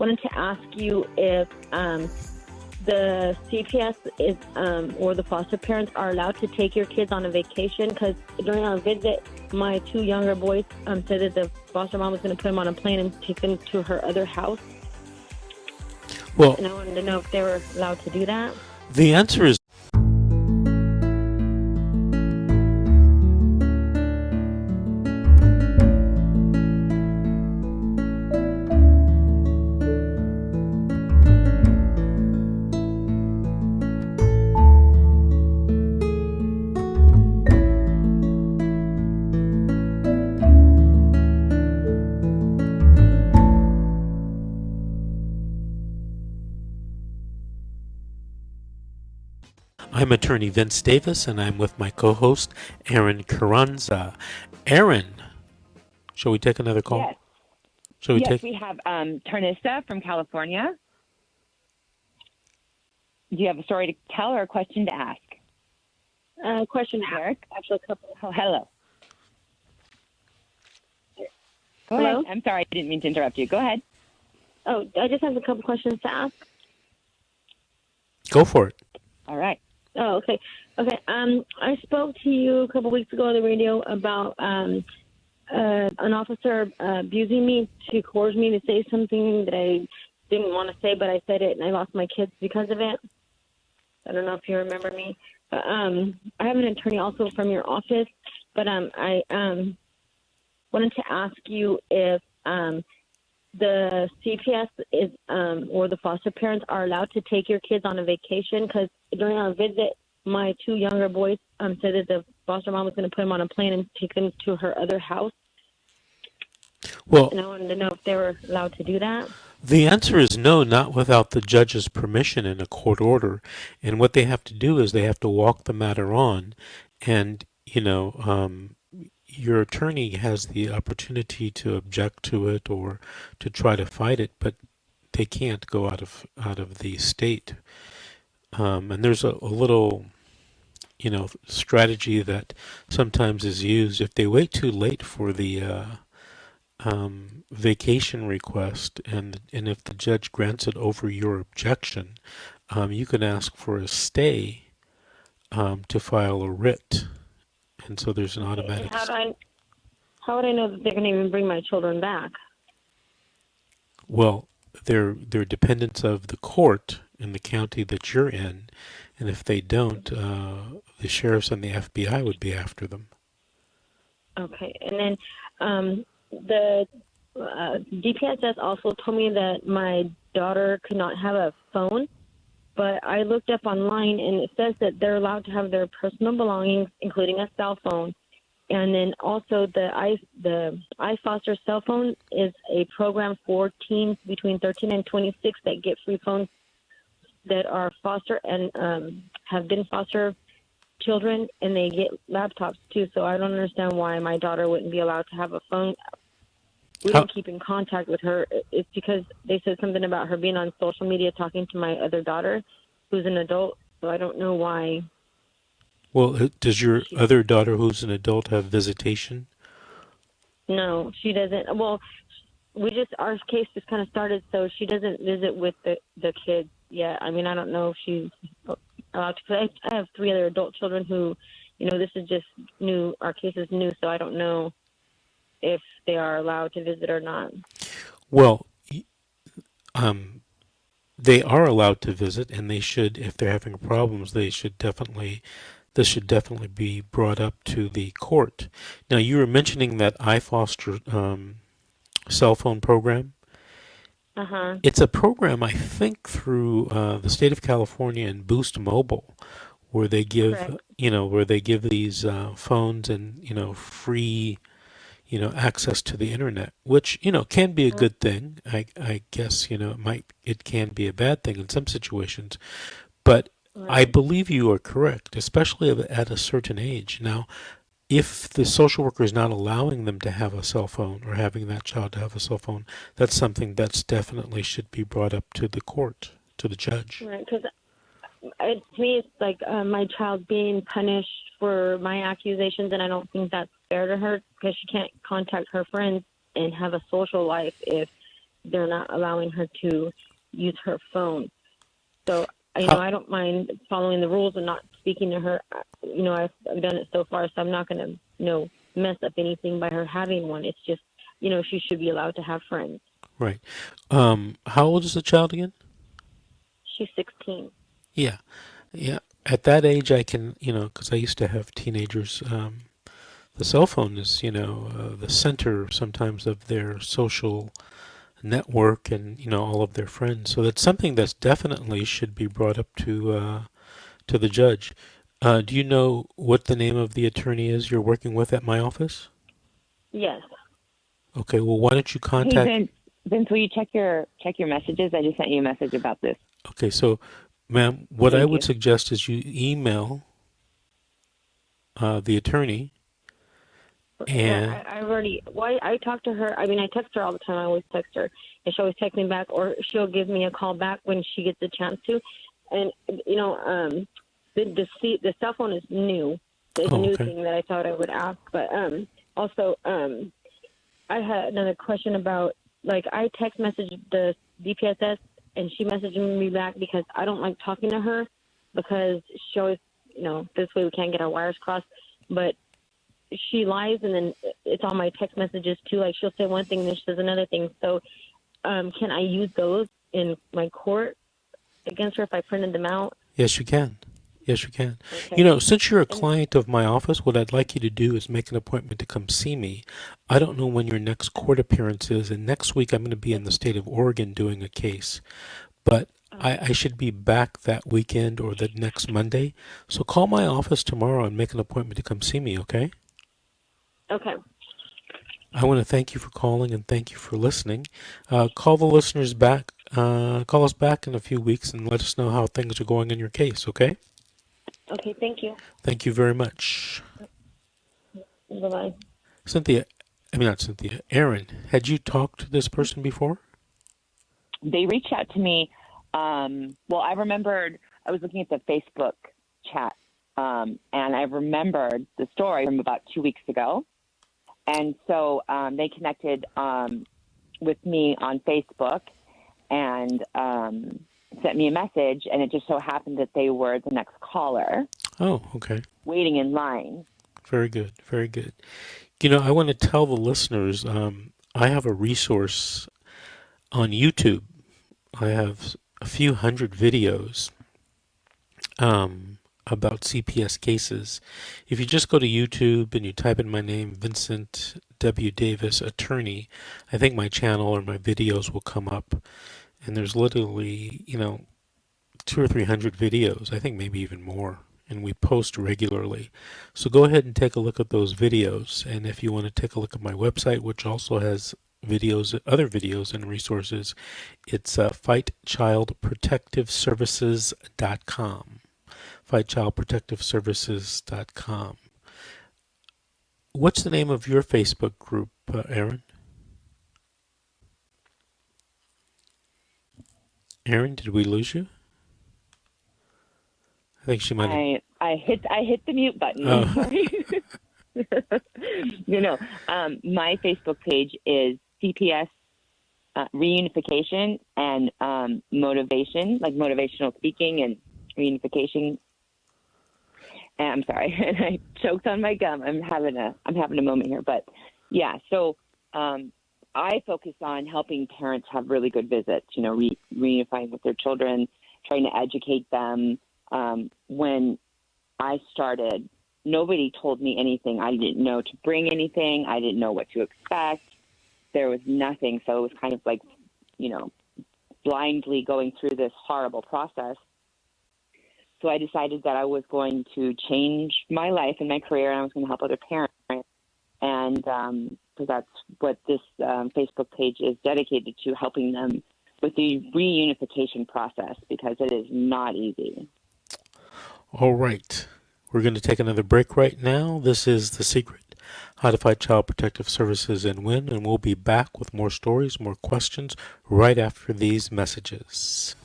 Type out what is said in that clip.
wanted to ask you if the CPS is or the foster parents are allowed to take your kids on a vacation, because during our visit, my two younger boys said that the foster mom was going to put them on a plane and take them to her other house. Well, and I wanted to know if they were allowed to do that. the answer is I'm attorney Vince Davis, and I'm with my co-host, Aaron Carranza. Aaron, shall we take another call? Yes. Shall we yes, take? we have Tarnissa from California. Do you have a story to tell or a question to ask? Question, Eric. Actually, a couple. Oh, hello. Go Hello? ahead. I'm sorry, I didn't mean to interrupt you. Go ahead. Oh, I just have a couple questions to ask. Go for it. All right. Oh, okay. Okay. I spoke to you a couple weeks ago on the radio about an officer abusing me to coerce me to say something that I didn't want to say, but I said it, and I lost my kids because of it. I don't know if you remember me. But I have an attorney also from your office, but I wanted to ask you if the CPS is or the foster parents are allowed to take your kids on a vacation, because during our visit, my two younger boys said that the foster mom was going to put them on a plane and take them to her other house. Well, And I wanted to know if they were allowed to do that. the answer is no, not without the judge's permission in a court order. And what they have to do is they have to walk the matter on, and your attorney has the opportunity to object to it or to try to fight it, but they can't go out of the state. And there's a little, strategy that sometimes is used. If they wait too late for the vacation request, and if the judge grants it over your objection, you can ask for a stay to file a writ. And so there's an automatic. How would I know that they're going to even bring my children back? Well, they're dependents of the court in the county that you're in, and if they don't, the sheriffs and the FBI would be after them. Okay, and then the DPSS also told me that my daughter could not have a phone, but I looked up online and it says that they're allowed to have their personal belongings, including a cell phone. And then also the iFoster cell phone is a program for teens between 13 and 26 that get free phones that are foster and have been foster children, and they get laptops too. So I don't understand why my daughter wouldn't be allowed to have a phone. We don't keep in contact with her. It's because they said something about her being on social media talking to my other daughter, who's an adult. So I don't know why. Well, does your other daughter, who's an adult, have visitation? No, she doesn't. Well, our case just kind of started, so she doesn't visit with the kids yet. I mean, I don't know if she's allowed to. Cause I have 3 other adult children who, this is just new. Our case is new, so I don't know if they are allowed to visit or not. Well, they are allowed to visit, and they should, if they're having problems, this should definitely be brought up to the court. Now, you were mentioning that iFoster cell phone program. Uh-huh. It's a program, I think, through the state of California and Boost Mobile, where they give, Correct. these phones and, free, access to the internet, which, can be a good thing. I guess, it can be a bad thing in some situations, but I Right. believe you are correct, especially at a certain age. Now, if the social worker is not allowing them to have a cell phone or having that child to have a cell phone, that's something that's definitely should be brought up to the court, to the judge. Right, because to me, it's like my child being punished for my accusations, and I don't think that's fair to her, because she can't contact her friends and have a social life if they're not allowing her to use her phone. So, I don't mind following the rules and not speaking to her. I've done it so far, so I'm not going to, mess up anything by her having one. It's just, she should be allowed to have friends. Right. How old is the child again? She's 16. Yeah. Yeah. At that age, I can, because I used to have teenagers, the cell phone is, the center sometimes of their social network and, all of their friends. So that's something that's definitely should be brought up to the judge. Do you know what the name of the attorney is you're working with at my office? Yes. Okay, well, why don't you Hey, contact... Vince, will you check your messages? I just sent you a message about this. Okay, so, ma'am, what I Thank would you. suggest is you email the attorney, and I've already. Why I talk to her. I mean, I text her all the time. I always text her, and she always texts me back, or she'll give me a call back when she gets a chance to. And the cell phone is new. It's a new thing that I thought I would ask. But also, I had another question about, like, I text messaged the DPSS, and she messaged me back because I don't like talking to her because she always, this way we can't get our wires crossed. But she lies, and then it's on my text messages too. Like, she'll say one thing and then she says another thing. So can I use those in my court against her if I printed them out? yes, you can. Yes, you can. Okay. Since you're a client of my office, what I'd like you to do is make an appointment to come see me. I don't know when your next court appearance is, and next week I'm going to be in the state of Oregon doing a case. But I should be back that weekend or the next Monday. So call my office tomorrow and make an appointment to come see me, okay? Okay. I want to thank you for calling and thank you for listening. Call the listeners back. Call us back in a few weeks and let us know how things are going in your case, okay? Okay, thank you. Thank you very much. Bye-bye. Aaron, had you talked to this person before? They reached out to me. I remembered I was looking at the Facebook chat, and I remembered the story from about 2 weeks ago. And so they connected with me on Facebook and sent me a message, and it just so happened that they were the next caller. Oh, okay. Waiting in line. Very good, very good. I want to tell the listeners, I have a resource on YouTube. I have a few hundred videos about CPS cases. If you just go to YouTube and you type in my name, Vincent W. Davis, attorney, I think my channel or my videos will come up. And there's literally, 200 or 300 videos, I think maybe even more. And we post regularly. So go ahead and take a look at those videos. And if you want to take a look at my website, which also has videos, other videos and resources, it's fightchildprotectiveservices.com. fightchildprotectiveservices.com. What's the name of your Facebook group, Aaron? Aaron, did we lose you? I think she might have... I hit the mute button. Oh. Sorry. My Facebook page is CPS reunification and motivation, like motivational speaking and reunification. And I'm sorry, and I choked on my gum. I'm having a moment here, but yeah. So I focus on helping parents have really good visits. Reunifying with their children, trying to educate them. When I started, nobody told me anything. I didn't know to bring anything. I didn't know what to expect. There was nothing. So it was kind of like, blindly going through this horrible process. So I decided that I was going to change my life and my career, and I was going to help other parents. And so that's what this Facebook page is dedicated to, helping them with the reunification process, because it is not easy. All right. We're going to take another break right now. This is The Secret, How to Fight Child Protective Services and Win, and we'll be back with more stories, more questions right after these messages.